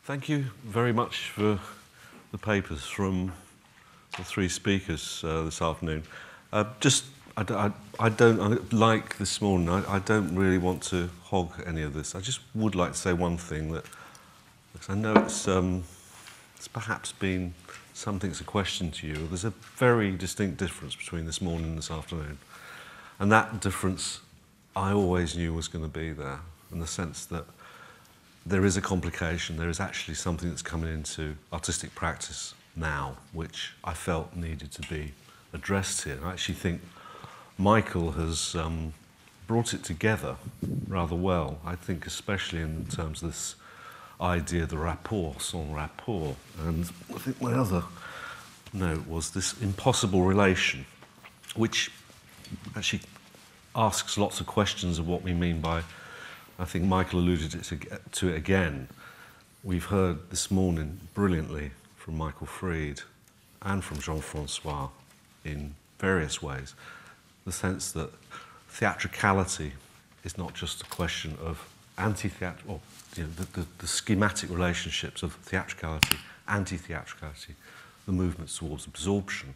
Thank you very much for the papers from the three speakers this afternoon. I don't like this morning. I don't really want to hog any of this. I just would like to say one thing that, because I know it's perhaps been something's a question to you. There's a very distinct difference between this morning and this afternoon, and that difference I always knew was going to be there, in the sense that there is a complication. There is actually something that's coming into artistic practice now, which I felt needed to be addressed here. I actually think Michael has brought it together rather well. I think especially in terms of this idea, the rapport, sans rapport. And I think my other note was this impossible relation, which actually asks lots of questions of what we mean by, I think Michael alluded to it again. We've heard this morning brilliantly from Michael Fried and from Jean-Francois in various ways, the sense that theatricality is not just a question of anti-theatrical, the schematic relationships of theatricality, anti-theatricality, the movements towards absorption.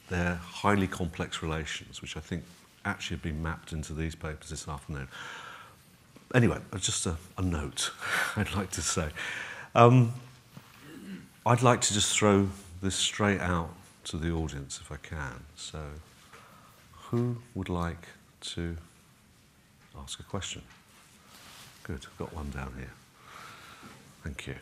They're highly complex relations, which I think actually have been mapped into these papers this afternoon. Anyway, just a note I'd like to say. I'd like to just throw this straight out to the audience if I can. So, who would like to ask a question? Good, I've got one down here. Thank you.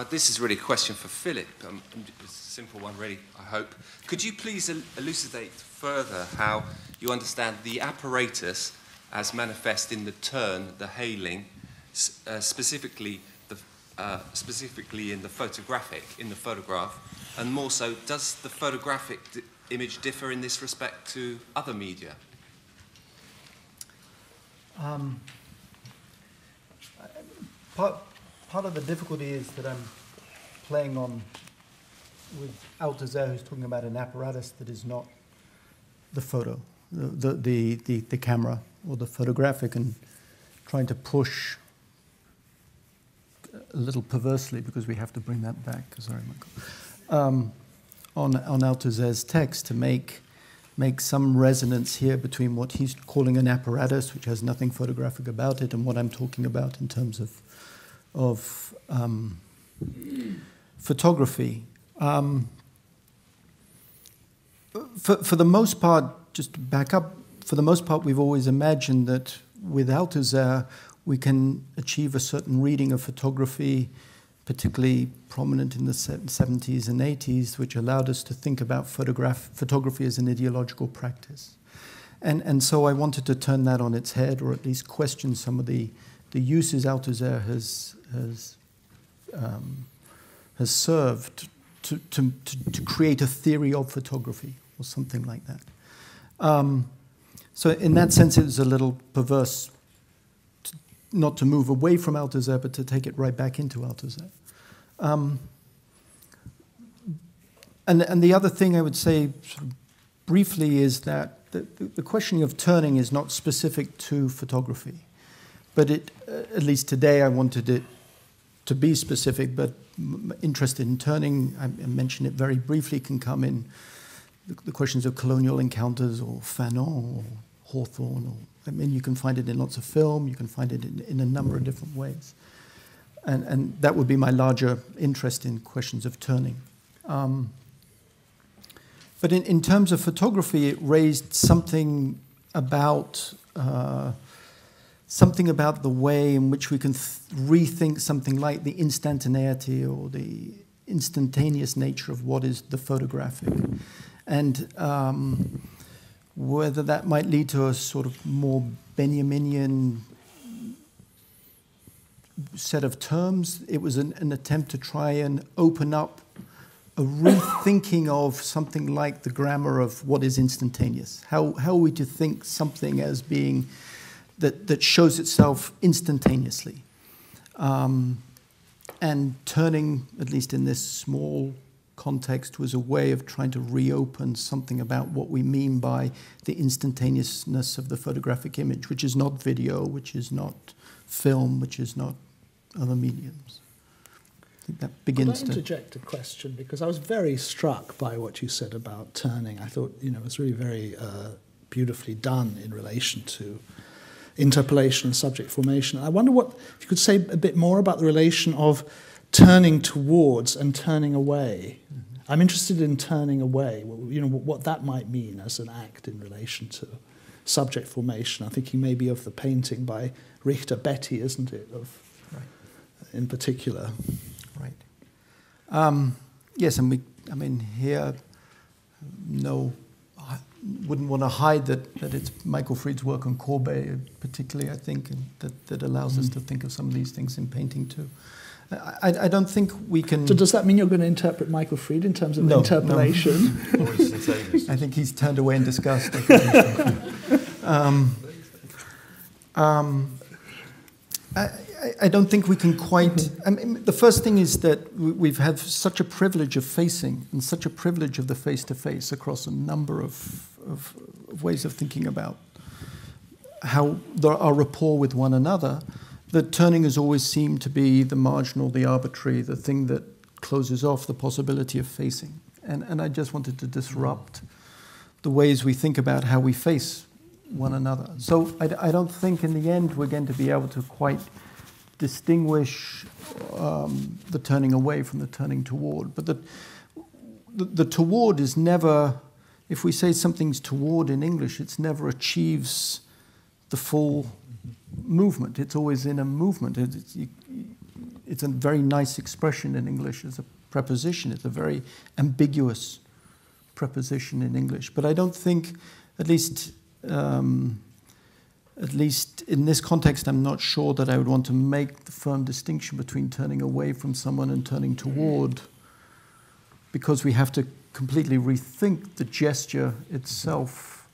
This is really a question for Philip. It's a simple one, really, I hope. Could you please elucidate further how you understand the apparatus as manifest in the turn, the hailing, specifically in the photograph, and more so, does the photographic image differ in this respect to other media? Part of the difficulty is that I'm playing on with Althusser, who's talking about an apparatus that is not the photo, the camera or the photographic, and trying to push a little perversely, because we have to bring that back, sorry, Michael, on Althusser's text to make some resonance here between what he's calling an apparatus, which has nothing photographic about it, and what I'm talking about in terms of photography. For the most part, just to back up, for the most part, we've always imagined that with Althusser, we can achieve a certain reading of photography, particularly prominent in the 70s and 80s, which allowed us to think about photography as an ideological practice. And so I wanted to turn that on its head, or at least question some of the uses Althusser has served to create a theory of photography, or something like that. So in that sense, it was a little perverse not to move away from Althusser, but to take it right back into Althusser. And the other thing I would say sort of briefly is that the questioning of turning is not specific to photography. But at least today, I wanted it to be specific, but interested in turning, I mentioned it very briefly, can come in the questions of colonial encounters, or Fanon, or Hawthorne, or, I mean, you can find it in lots of film, you can find it in a number of different ways. And that would be my larger interest in questions of turning. But in terms of photography, it raised something about the way in which we can rethink something like the instantaneity or the instantaneous nature of what is the photographic. And whether that might lead to a sort of more Benjaminian set of terms. It was an attempt to try and open up a rethinking of something like the grammar of what is instantaneous. How are we to think something as being that shows itself instantaneously? And turning, at least in this small context was a way of trying to reopen something about what we mean by the instantaneousness of the photographic image, which is not video, which is not film, which is not other mediums. I think that begins to... Could I interject a question? Because I was very struck by what you said about turning. I thought, it was really very beautifully done in relation to interpolation and subject formation. I wonder if you could say a bit more about the relation of turning towards and turning away. Mm-hmm. I'm interested in turning away, what that might mean as an act in relation to subject formation. I'm thinking maybe of the painting by Richter Betty, isn't it, in particular. Right. Yes, and here, I wouldn't want to hide that it's Michael Fried's work on Courbet, particularly, I think, and that allows us to think of some of these things in painting too. I don't think we can... So does that mean you're going to interpret Michael Fried in terms of interpolation? No. I think he's turned away in disgust. I don't think we can quite... the first thing is that we've had such a privilege of facing and such a privilege of the face-to-face across a number of ways of thinking about how our rapport with one another, that turning has always seemed to be the marginal, the arbitrary, the thing that closes off the possibility of facing. And I just wanted to disrupt the ways we think about how we face one another. So I don't think in the end we're going to be able to quite distinguish the turning away from the turning toward. But the toward is never, if we say something's toward in English, it never achieves the full movement. It's always in a movement. It's a very nice expression in English as a preposition. It's a very ambiguous preposition in English. But I don't think, at least in this context, I'm not sure that I would want to make the firm distinction between turning away from someone and turning toward, because we have to completely rethink the gesture itself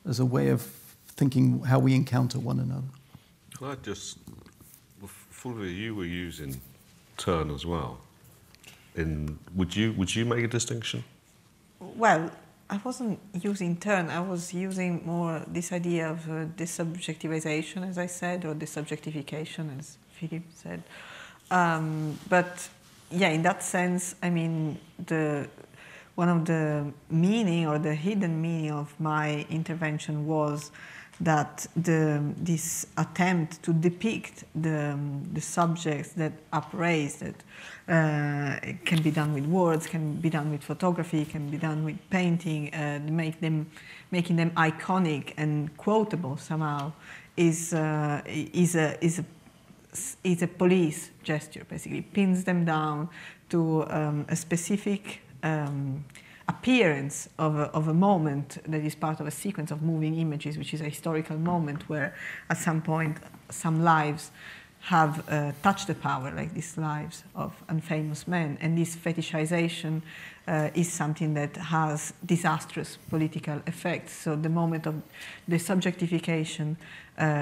as a way of thinking how we encounter one another. Well, Phillip, you were using turn as well. Would you make a distinction? Well, I wasn't using turn. I was using more this idea of desubjectivization, as I said, or desubjectification, as Phillip said. But yeah, in that sense, I mean, one of the meaning or the hidden meaning of my intervention was that this attempt to depict the subjects that upraised, that it can be done with words, can be done with photography, can be done with painting, making them iconic and quotable somehow, is a police gesture. Basically, pins them down to a specific appearance of a moment that is part of a sequence of moving images, which is a historical moment where at some point some lives have touched the power, like these lives of unfamous men. And this fetishization is something that has disastrous political effects. So the moment of the subjectification,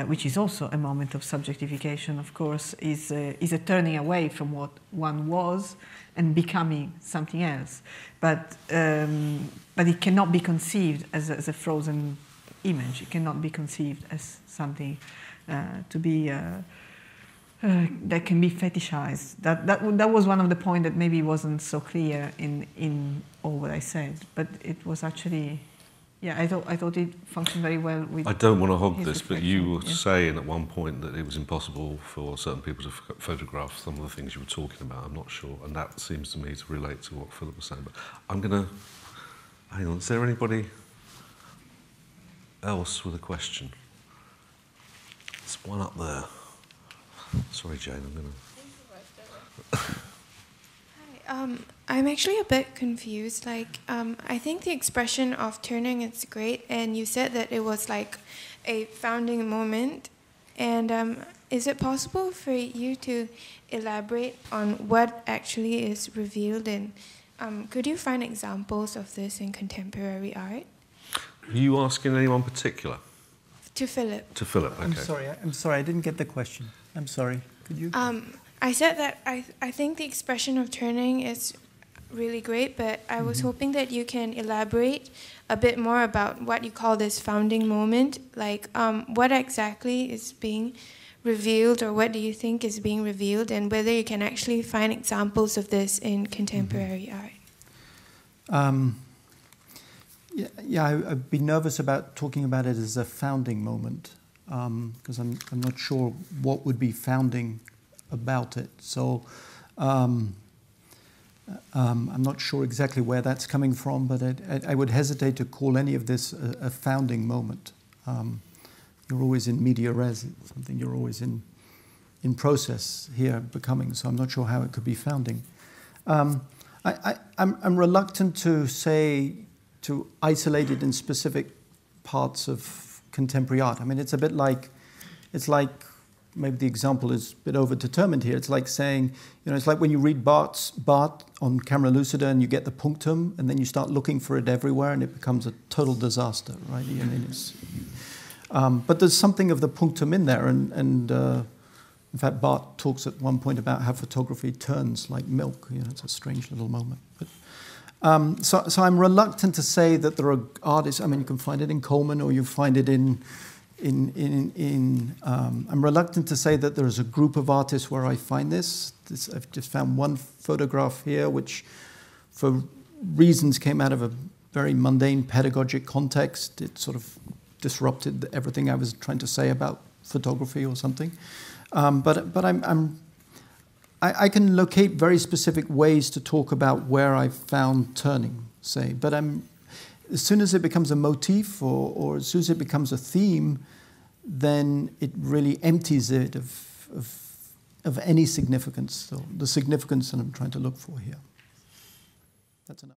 which is also a moment of subjectification, of course, is a turning away from what one was and becoming something else. But it cannot be conceived as a frozen image. It cannot be conceived as something to be that can be fetishized. That was one of the points that maybe wasn't so clear in all what I said. But it was actually, yeah, I thought it functioned very well with. I don't want to hog this, reflection. but you were saying at one point that it was impossible for certain people to photograph some of the things you were talking about. I'm not sure, and that seems to me to relate to what Phillip was saying. But I'm going to hang on. Is there anybody else with a question? There's one up there. Sorry, Jane. I'm going to. Hi. I'm actually a bit confused. I think the expression of turning is great, and you said that it was like a founding moment. And is it possible for you to elaborate on what actually is revealed? And could you find examples of this in contemporary art? Are you asking anyone particular? To Phillip. To Phillip. Okay. I'm sorry. I didn't get the question. I'm sorry. Could you? I said that I think the expression of turning is really great, but I was hoping that you can elaborate a bit more about what you call this founding moment. Like, what exactly is being revealed, or what do you think is being revealed, and whether you can actually find examples of this in contemporary art? I'd be nervous about talking about it as a founding moment, because I'm not sure what would be founding about it. So I'm not sure exactly where that's coming from, but I would hesitate to call any of this a founding moment. You're always in media res, it's something you're always in process here, becoming, so I'm not sure how it could be founding. I'm reluctant to isolate it in specific parts of contemporary art. I mean, it's like, maybe the example is a bit overdetermined here. It's like saying, it's like when you read Barth on Camera Lucida and you get the punctum, and then you start looking for it everywhere, and it becomes a total disaster, right? I mean, but there's something of the punctum in there, and in fact, Barth talks at one point about how photography turns like milk. It's a strange little moment. But, so I'm reluctant to say that there are artists. I mean, you can find it in Coleman, or you find it in. I'm reluctant to say that there's a group of artists where I find this. I've just found one photograph here, which, for reasons, came out of a very mundane pedagogic context. It sort of disrupted everything I was trying to say about photography or something. But I can locate very specific ways to talk about where I found turning, say. But as soon as it becomes a motif, or as soon as it becomes a theme, then it really empties it of any significance. So the significance that I'm trying to look for here. That's enough.